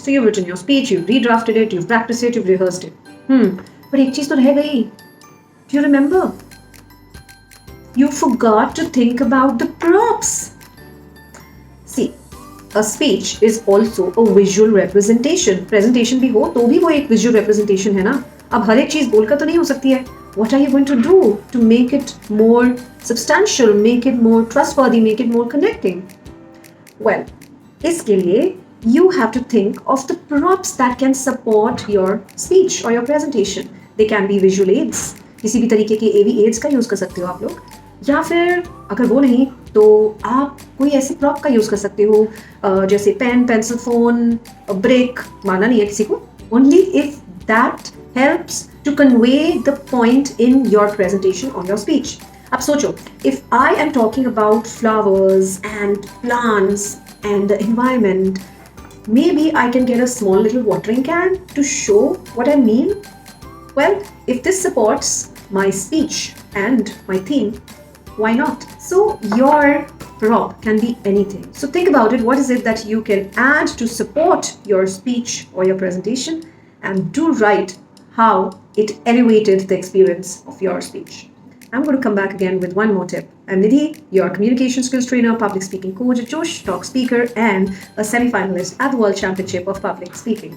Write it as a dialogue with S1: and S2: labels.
S1: So you've written your speech, you've redrafted it, you've practiced it, you've rehearsed it. But एक चीज तो रह गई. Do you remember? You forgot to think about the props. See, a speech is also a visual representation. Presentation भी हो तो भी वो एक visual representation है ना. अब हर एक चीज बोलकर तो नहीं हो सकती है. What are you going to do to make it more substantial, make it more trustworthy, make it more connecting? Well, इसके लिए you have to think of the props that can support your speech or your presentation. They can be visual aids. किसी भी तरीके के AV aids का use कर सकते हो आप लोग. या फिर अगर वो नहीं तो आप कोई ऐसे प्रॉप का यूज कर सकते हो जैसे पेन, पेंसिल, फोन, ब्रेक. माना नहीं है किसी को. Only if that helps to convey the point in your presentation or your speech. अब सोचो, if I am talking about flowers and plants and the environment, maybe I can get a small little watering can to show what I mean. Well, if this supports my speech and my theme, why not? So your prop can be anything. So think about it. What is it that you can add to support your speech or your presentation, and do right how it elevated the experience of your speech. I'm going to come back again with one more tip. I'm Nidhi, your communication skills trainer, public speaking coach, Josh Talk speaker, and a semi-finalist at the World Championship of Public Speaking.